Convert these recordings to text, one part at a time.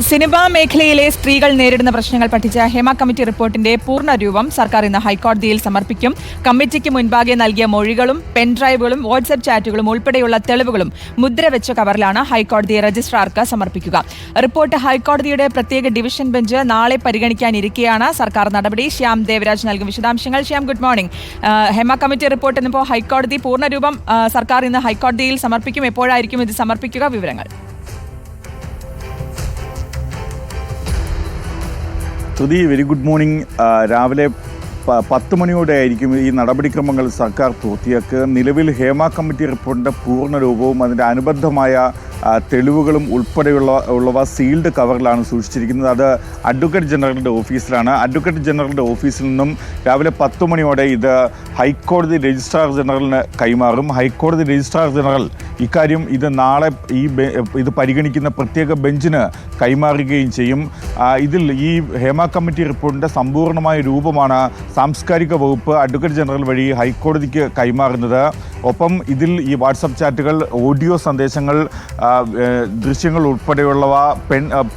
Cinema മേഖലയിലെ സ്ത്രീകൾ നേരിടുന്ന പ്രശ്നങ്ങൾ പഠിച്ച ഹേമ കമ്മിറ്റി റിപ്പോർട്ടിന്റെ പൂർണ്ണരൂപം സർക്കാർ ഇന്ന് ഹൈക്കോടതിയിൽ സമർപ്പിക്കും. കമ്മിറ്റിക്ക് മുൻപാകെ നൽകിയ മൊഴികളും പെൻഡ്രൈവുകളും വാട്സ്ആപ്പ് ചാറ്റുകളും ഉൾപ്പെടെയുള്ള തെളിവുകളും മുദ്രവെച്ച കവറിലാണ് ഹൈക്കോടതി രജിസ്ട്രാർക്ക് സമർപ്പിക്കുക. റിപ്പോർട്ട് ഹൈക്കോടതിയുടെ പ്രത്യേക ഡിവിഷൻ ബെഞ്ച് നാളെ പരിഗണിക്കാനിരിക്കെയാണ് സർക്കാർ നടപടി. ശ്യാം ദേവരാജ് നൽകും വിശദാംശങ്ങൾ. Shyam, good morning. Hema committee report ഇന്നിപ്പോൾ ഹൈക്കോടതി പൂർണ്ണരൂപം സർക്കാർ ഇന്ന് ഹൈക്കോടതിയിൽ സമർപ്പിക്കും. എപ്പോഴായിരിക്കും ഇത് സമർപ്പിക്കുക? വിവരങ്ങൾ. ശ്രുതി, വെരി ഗുഡ് മോർണിംഗ്. രാവിലെ 10 മണിയോടെ ആയിരിക്കും ഈ നടപടിക്രമങ്ങൾ സർക്കാർ പൂർത്തിയാക്കുക. നിലവിൽ ഹേമ കമ്മിറ്റി റിപ്പോർട്ടിൻ്റെ പൂർണ്ണരൂപവും അതിൻ്റെ അനുബന്ധമായ തെളിവുകളും ഉൾപ്പെടെയുള്ളവ സീൽഡ് കവറിലാണ് സൂക്ഷിച്ചിരിക്കുന്നത്. അത് അഡ്വക്കേറ്റ് ജനറലിൻ്റെ ഓഫീസിലാണ്. അഡ്വക്കേറ്റ് ജനറലിൻ്റെ ഓഫീസിൽ നിന്നും രാവിലെ 10 മണിയോടെ ഇത് ഹൈക്കോടതി രജിസ്ട്രാർ ജനറലിന് കൈമാറും. ഹൈക്കോടതി രജിസ്ട്രാർ ജനറൽ ഇക്കാര്യം നാളെ ഇത് പരിഗണിക്കുന്ന പ്രത്യേക ബെഞ്ചിന് കൈമാറുകയും ചെയ്യും. ഇതിൽ ഈ ഹേമ കമ്മിറ്റി റിപ്പോർട്ടിൻ്റെ സമ്പൂർണ്ണമായ രൂപമാണ് സാംസ്കാരിക വകുപ്പ് അഡ്വക്കേറ്റ് ജനറൽ വഴി ഹൈക്കോടതിക്ക് കൈമാറുന്നത്. ഒപ്പം ഇതിൽ ഈ വാട്സപ്പ് ചാറ്റുകൾ, ഓഡിയോ സന്ദേശങ്ങൾ, ദൃശ്യങ്ങൾ ഉൾപ്പെടെയുള്ളവ,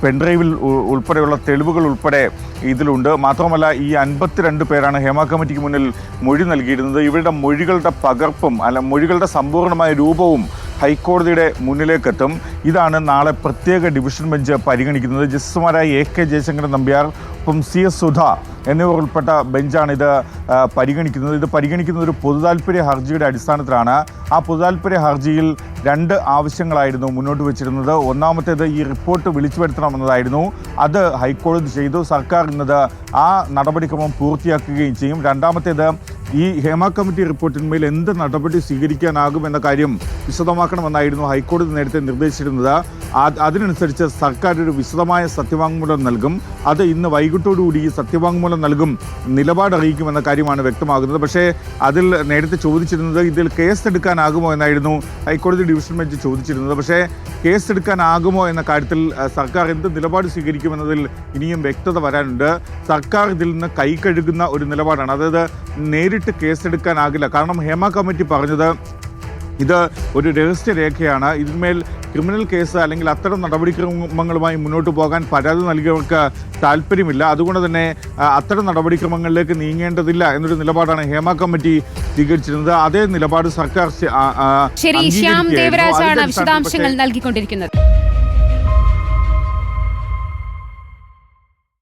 പെൻഡ്രൈവിൽ ഉൾപ്പെടെയുള്ള തെളിവുകൾ ഉൾപ്പെടെ ഇതിലുണ്ട്. മാത്രമല്ല, ഈ 52 പേരാണ് ഹേമ കമ്മിറ്റിക്ക് മുന്നിൽ മൊഴി നൽകിയിരുന്നത്. ഇവരുടെ മൊഴികളുടെ പകർപ്പും മൊഴികളുടെ സമ്പൂർണ്ണമായ രൂപവും ഹൈക്കോടതിയുടെ മുന്നിലേക്കെത്തും. ഇതാണ് നാളെ പ്രത്യേക ഡിവിഷൻ ബെഞ്ച് പരിഗണിക്കുന്നത്. ജസ്റ്റിസുമാരായ AK ജയശങ്കരൻ നമ്പ്യാർ, ഒപ്പം CS സുധ എന്നിവർ ഉൾപ്പെട്ട ബെഞ്ചാണ് ഇത് പരിഗണിക്കുന്നത്. ഇത് പരിഗണിക്കുന്നത് ഒരു പൊതുതാൽപര്യ ഹർജിയുടെ അടിസ്ഥാനത്തിലാണ്. ആ പൊതുതാൽപര്യ ഹർജിയിൽ 2 ആവശ്യങ്ങളായിരുന്നു മുന്നോട്ട് വെച്ചിരുന്നത്. ഒന്നാമത്തേത് ഈ റിപ്പോർട്ട് വിളിച്ചു വരുത്തണമെന്നതായിരുന്നു. അത് ഹൈക്കോടതി ചെയ്തു. സർക്കാർ ഇന്നത് ആ നടപടിക്രമം പൂർത്തിയാക്കുകയും ചെയ്യും. രണ്ടാമത്തേത് ഈ ഹേമ കമ്മിറ്റി റിപ്പോർട്ടിന്മേൽ എന്ത് നടപടി സ്വീകരിക്കാനാകുമെന്ന കാര്യം വിശദമാക്കണമെന്നായിരുന്നു ഹൈക്കോടതി നേരത്തെ നിർദ്ദേശിച്ചിരുന്നത്. അതിനനുസരിച്ച് സർക്കാർ ഒരു വിശദമായ സത്യവാങ്മൂലം നൽകും. അത് ഇന്ന് വൈകിട്ടോടുകൂടി ഈ സത്യവാങ്മൂലം നൽകും, നിലപാട് അറിയിക്കുമെന്ന കാര്യമാണ് വ്യക്തമാകുന്നത്. പക്ഷേ അതിൽ നേരത്തെ ചോദിച്ചിരുന്നത് ഇതിൽ കേസ് എടുക്കാനാകുമോ എന്നായിരുന്നു ഹൈക്കോടതി ഡിവിഷൻ ബെഞ്ച് ചോദിച്ചിരുന്നത്. പക്ഷേ കേസ് എടുക്കാനാകുമോ എന്ന കാര്യത്തിൽ സർക്കാർ എന്ത് നിലപാട് സ്വീകരിക്കുമെന്നതിൽ ഇനിയും വ്യക്തത വരാനുണ്ട്. സർക്കാർ ഇതിൽ നിന്ന് കൈ കഴുകുന്ന ഒരു നിലപാടാണ്. അതായത് നേരിട്ട് കേസെടുക്കാനാകില്ല. കാരണം ഹേമ കമ്മിറ്റി പറഞ്ഞത് ഇത് ഒരു രഹസ്യരേഖയാണ്. ഇതിന്മേൽ ക്രിമിനൽ കേസ് അല്ലെങ്കിൽ അത്തരം നടപടിക്രമങ്ങളുമായി മുന്നോട്ട് പോകാൻ പരാതി നൽകിയവർക്ക് താല്പര്യമില്ല. അതുകൊണ്ട് തന്നെ അത്തരം നടപടിക്രമങ്ങളിലേക്ക് നീങ്ങേണ്ടതില്ല എന്നൊരു നിലപാടാണ് ഹേമ കമ്മിറ്റി സ്വീകരിച്ചിരുന്നത്. അതേ നിലപാട് സർക്കാർ ശരി, ശ്യാം ദേവരാജാണ് വിശദാംശങ്ങൾ നൽകിക്കൊണ്ടിരിക്കുന്നത്.